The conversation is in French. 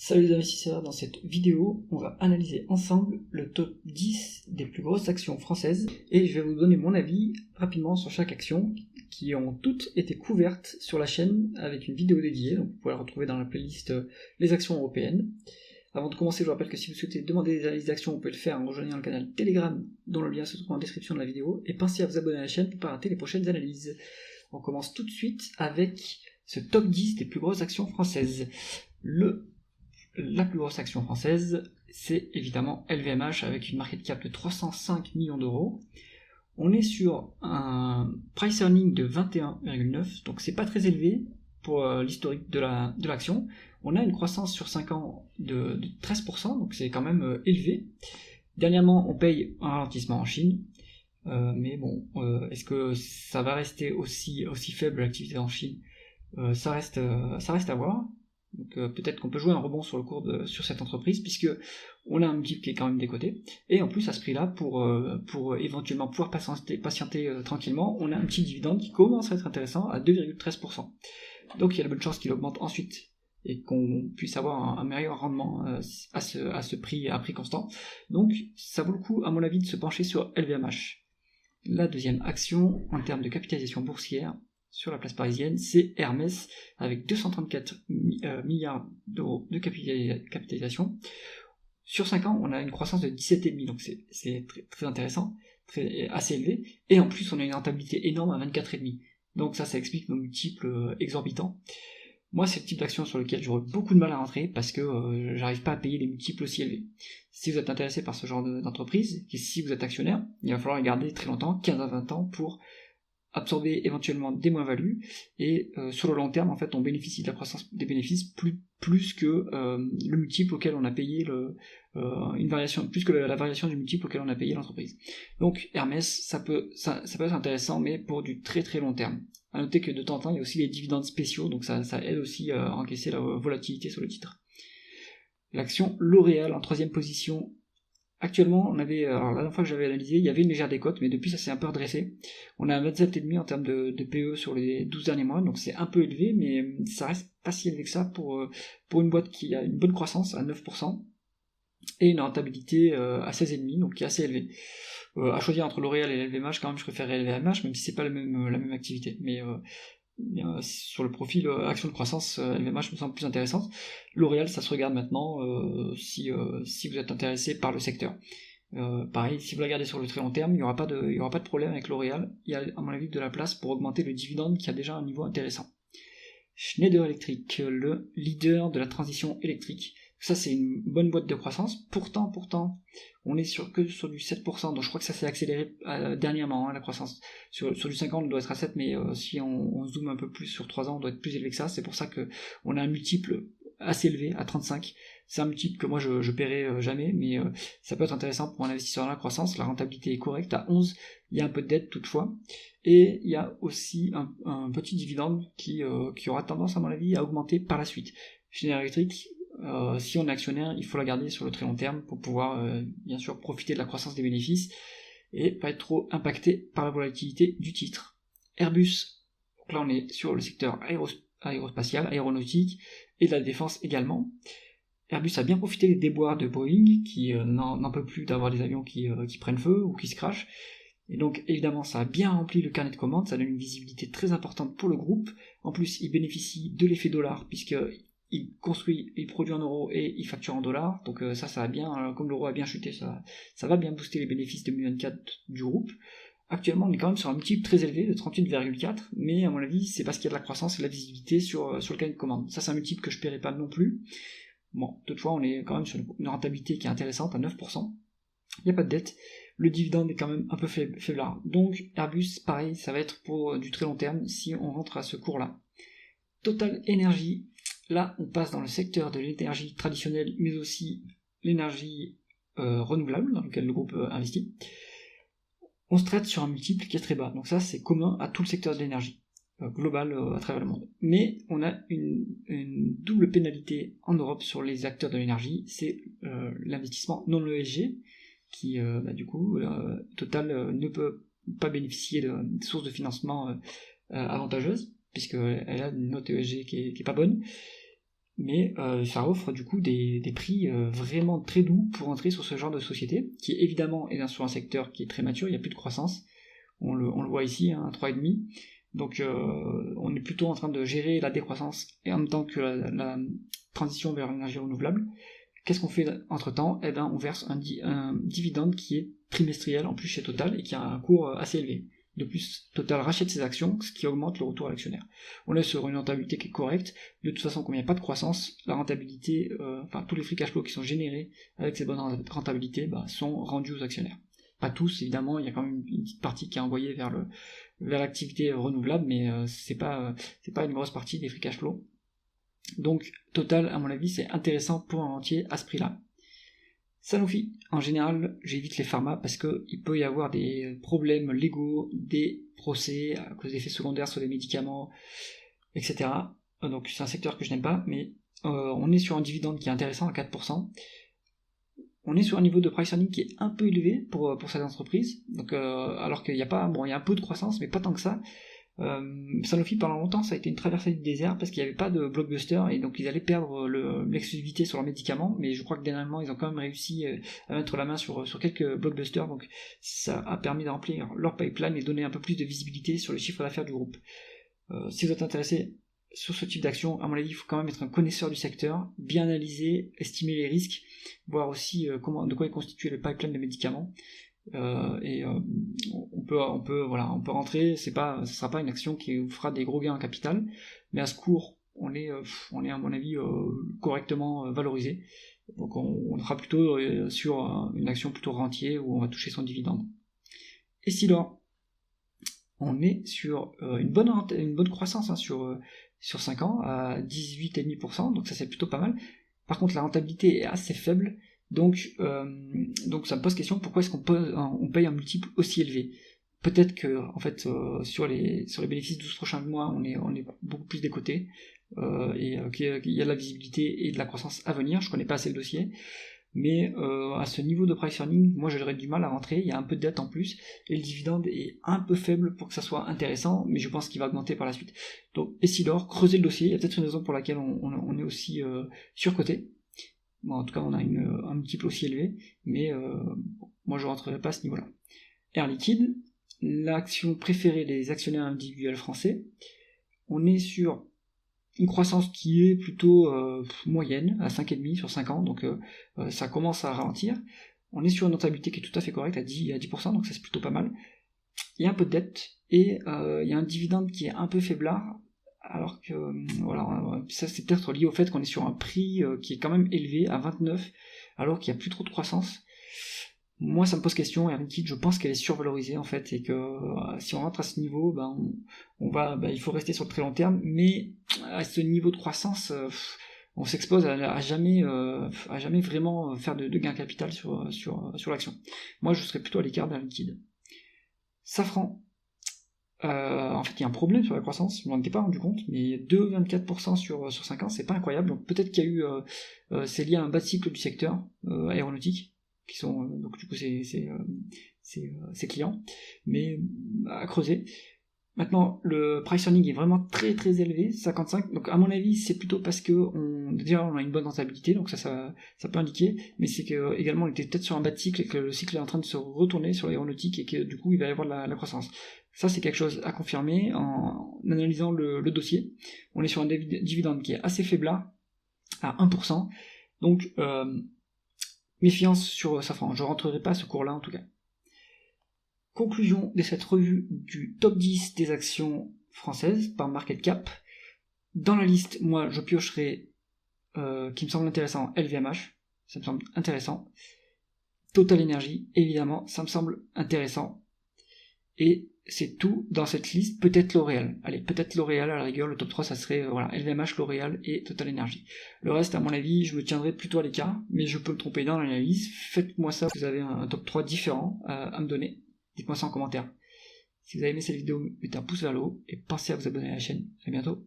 Salut les investisseurs, dans cette vidéo, on va analyser ensemble le top 10 des plus grosses actions françaises et je vais vous donner mon avis rapidement sur chaque action qui ont toutes été couvertes sur la chaîne avec une vidéo dédiée, donc vous pouvez la retrouver dans la playlist Les actions européennes. Avant de commencer, je vous rappelle que si vous souhaitez demander des analyses d'actions, vous pouvez le faire en rejoignant le canal Telegram dont le lien se trouve en description de la vidéo et pensez à vous abonner à la chaîne pour ne pas rater les prochaines analyses. On commence tout de suite avec ce top 10 des plus grosses actions françaises. La plus grosse action française, c'est évidemment LVMH avec une market cap de 305 millions d'euros. On est sur un price earning de 21,9, donc c'est pas très élevé pour l'historique de l'action. On a une croissance sur 5 ans de 13%, donc c'est quand même élevé. Dernièrement, on paye un ralentissement en Chine, mais bon, est-ce que ça va rester aussi faible l'activité en Chine? Ça reste à voir. Donc peut-être qu'on peut jouer un rebond sur le cours sur cette entreprise, puisque on a un multiple qui est quand même décoté, et en plus à ce prix-là, pour éventuellement pouvoir patienter tranquillement, on a un petit dividende qui commence à être intéressant à 2,13%. Donc il y a de bonnes chances qu'il augmente ensuite, et qu'on puisse avoir un meilleur rendement à ce prix, à prix constant. Donc ça vaut le coup, à mon avis, de se pencher sur LVMH. La deuxième action, en termes de capitalisation boursière, sur la place parisienne, c'est Hermès, avec 234 milliards d'euros de capitalisation. Sur 5 ans, on a une croissance de 17,5, donc c'est très, très intéressant, assez élevé, et en plus on a une rentabilité énorme à 24,5. Donc ça explique nos multiples exorbitants. Moi, c'est le type d'action sur lequel j'aurais beaucoup de mal à rentrer, parce que j'arrive pas à payer des multiples aussi élevés. Si vous êtes intéressé par ce genre d'entreprise, et si vous êtes actionnaire, il va falloir regarder très longtemps, 15 à 20 ans, pour absorber éventuellement des moins-values, et sur le long terme, en fait, on bénéficie de la croissance des bénéfices plus que le multiple auquel on a payé une variation, plus que la variation du multiple auquel on a payé l'entreprise. Donc Hermès, ça peut être intéressant, mais pour du très très long terme. À noter que de temps en temps, il y a aussi les dividendes spéciaux, donc ça aide aussi à encaisser la volatilité sur le titre. L'action L'Oréal en troisième position. Actuellement, alors la dernière fois que j'avais analysé, il y avait une légère décote, mais depuis ça s'est un peu redressé. On a un 27,5 en termes de PE sur les 12 derniers mois, donc c'est un peu élevé, mais ça reste pas si élevé que ça pour une boîte qui a une bonne croissance à 9%, et une rentabilité à 16,5, donc qui est assez élevée. À choisir entre L'Oréal et LVMH, quand même je préférerais LVMH, même si c'est pas la même activité, mais sur le profil action de croissance, LVMH me semble plus intéressante. L'Oréal, ça se regarde maintenant si vous êtes intéressé par le secteur. Pareil, si vous la regardez sur le très long terme, il n'y aura pas de problème avec L'Oréal. Il y a à mon avis de la place pour augmenter le dividende qui a déjà un niveau intéressant. Schneider Electric, le leader de la transition électrique. Ça, c'est une bonne boîte de croissance. Pourtant, on est que sur du 7%, donc je crois que ça s'est accéléré dernièrement, la croissance. Sur du 5 ans, on doit être à 7, mais si on zoome un peu plus sur 3 ans, on doit être plus élevé que ça. C'est pour ça qu'on a un multiple assez élevé, à 35. C'est un multiple que moi je paierai jamais, mais ça peut être intéressant pour un investisseur dans la croissance. La rentabilité est correcte, à 11, il y a un peu de dette toutefois. Et il y a aussi un petit dividende qui aura tendance, à mon avis, à augmenter par la suite. Schneider Electric, si on est actionnaire, il faut la garder sur le très long terme pour pouvoir bien sûr profiter de la croissance des bénéfices et pas être trop impacté par la volatilité du titre. Airbus, donc là on est sur le secteur aérospatial, aéronautique et de la défense également. Airbus a bien profité des déboires de Boeing qui n'en peut plus d'avoir des avions qui prennent feu ou qui se crashent. Et donc évidemment ça a bien rempli le carnet de commandes, ça donne une visibilité très importante pour le groupe. En plus il bénéficie de l'effet dollar puisqu'il produit en euros et il facture en dollars. Donc ça a bien, comme l'euro a bien chuté, ça va bien booster les bénéfices 2024 du groupe. Actuellement on est quand même sur un multiple très élevé de 38,4, mais à mon avis c'est parce qu'il y a de la croissance et de la visibilité sur le carnet de commandes. Ça c'est un multiple que je ne paierai pas non plus. Bon, toutefois on est quand même sur une rentabilité qui est intéressante à 9%. Il n'y a pas de dette, le dividende est quand même un peu faiblard. Donc Airbus, pareil, ça va être pour du très long terme si on rentre à ce cours-là. Total Energy, là on passe dans le secteur de l'énergie traditionnelle, mais aussi l'énergie renouvelable dans lequel le groupe investit. On se traite sur un multiple qui est très bas, donc ça c'est commun à tout le secteur de l'énergie global à travers le monde. Mais on a une double pénalité en Europe sur les acteurs de l'énergie, c'est l'investissement non ESG, qui du coup Total ne peut pas bénéficier de sources de financement avantageuses puisqu'elle a une note ESG qui est pas bonne. mais ça offre du coup des prix vraiment très doux pour entrer sur ce genre de société, qui évidemment est sur un secteur qui est très mature, il n'y a plus de croissance, on le voit ici, hein, 3,5, donc on est plutôt en train de gérer la décroissance et en même temps que la transition vers l'énergie renouvelable. Qu'est-ce qu'on fait entre temps? Eh ben on verse un dividende qui est trimestriel en plus chez Total et qui a un cours assez élevé. De plus, Total rachète ses actions, ce qui augmente le retour à l'actionnaire. On est sur une rentabilité qui est correcte. De toute façon, comme il n'y a pas de croissance, la rentabilité, tous les free cash flow qui sont générés avec ces bonnes rentabilités sont rendus aux actionnaires. Pas tous, évidemment, il y a quand même une petite partie qui est envoyée vers l'activité renouvelable, mais c'est pas une grosse partie des free cash flow. Donc Total, à mon avis, c'est intéressant pour un entier à ce prix-là. Sanofi, en général, j'évite les pharma parce qu'il peut y avoir des problèmes légaux, des procès à cause d'effets secondaires sur les médicaments, etc. Donc c'est un secteur que je n'aime pas, mais on est sur un dividende qui est intéressant à 4%. On est sur un niveau de price earning qui est un peu élevé pour cette entreprise, donc, alors qu'il y a un peu de croissance, mais pas tant que ça. Sanofi pendant longtemps ça a été une traversée du désert parce qu'il n'y avait pas de blockbuster et donc ils allaient perdre l'exclusivité sur leurs médicaments, mais je crois que dernièrement ils ont quand même réussi à mettre la main sur quelques blockbusters, donc ça a permis de remplir leur pipeline et donner un peu plus de visibilité sur le chiffre d'affaires du groupe. Si vous êtes intéressé sur ce type d'action, à mon avis il faut quand même être un connaisseur du secteur, bien analyser, estimer les risques, voir aussi de quoi est constitué le pipeline de médicaments. On peut rentrer, ce sera pas une action qui vous fera des gros gains en capital, mais à ce cours, on est à mon avis correctement valorisé. Donc on sera plutôt sur une action plutôt rentier où on va toucher son dividende. Et Essilor, on est sur une bonne croissance hein, sur 5 ans à 18,5%, donc ça c'est plutôt pas mal. Par contre la rentabilité est assez faible. Donc ça me pose question, pourquoi est-ce qu'on paye un multiple aussi élevé? Peut-être que en fait sur les bénéfices 12 prochains mois on est beaucoup plus décoté qu'il y a de la visibilité et de la croissance à venir. Je connais pas assez le dossier, mais à ce niveau de price earning, moi j'aurais du mal à rentrer, il y a un peu de dette en plus, et le dividende est un peu faible pour que ça soit intéressant, mais je pense qu'il va augmenter par la suite. Donc Essilor, creusez le dossier, il y a peut-être une raison pour laquelle on est aussi surcoté. Bon, en tout cas, on a un multiple aussi élevé, mais moi je ne rentrerai pas à ce niveau-là. Air Liquide, l'action préférée des actionnaires individuels français, on est sur une croissance qui est plutôt moyenne, à 5,5 sur 5 ans, donc ça commence à ralentir. On est sur une rentabilité qui est tout à fait correcte, à 10%, donc ça c'est plutôt pas mal. Il y a un peu de dette, et il y a un dividende qui est un peu faiblard, alors que voilà, ça c'est peut-être lié au fait qu'on est sur un prix qui est quand même élevé à 29, alors qu'il n'y a plus trop de croissance. Moi ça me pose question, Air Liquide, je pense qu'elle est survalorisée en fait, et que si on rentre à ce niveau, il faut rester sur le très long terme, mais à ce niveau de croissance, on s'expose à jamais vraiment faire de gain capital sur l'action. Moi je serais plutôt à l'écart d'Air Liquide. Safran. En fait, il y a un problème sur la croissance, je m'en étais pas rendu compte, mais 2,24% sur 5 ans, c'est pas incroyable. Donc peut-être qu'il y a eu, c'est lié à un bas cycle du secteur aéronautique, qui sont donc du coup ses clients, mais à creuser. Maintenant, le price earning est vraiment très très élevé, 55. Donc à mon avis, c'est plutôt parce que on a une bonne rentabilité, donc ça peut indiquer, mais c'est que également on était peut-être sur un bas de cycle et que le cycle est en train de se retourner sur l'aéronautique et que du coup il va y avoir la croissance. Ça c'est quelque chose à confirmer en analysant le dossier. On est sur un dividende qui est assez faiblard, à 1%. Donc méfiance sur Safran. Je rentrerai pas à ce cours-là en tout cas. Conclusion de cette revue du top 10 des actions françaises par market cap. Dans la liste, moi je piocherai qui me semble intéressant, LVMH, ça me semble intéressant. Total Energy, évidemment, ça me semble intéressant. Et c'est tout dans cette liste, peut-être L'Oréal. Allez, peut-être L'Oréal à la rigueur, le top 3 ça serait LVMH, L'Oréal et Total Energy. Le reste, à mon avis, je me tiendrai plutôt à l'écart, mais je peux me tromper dans l'analyse. Faites-moi ça, si vous avez un top 3 différent à me donner. Dites-moi ça en commentaire. Si vous avez aimé cette vidéo, mettez un pouce vers le haut et pensez à vous abonner à la chaîne. À bientôt.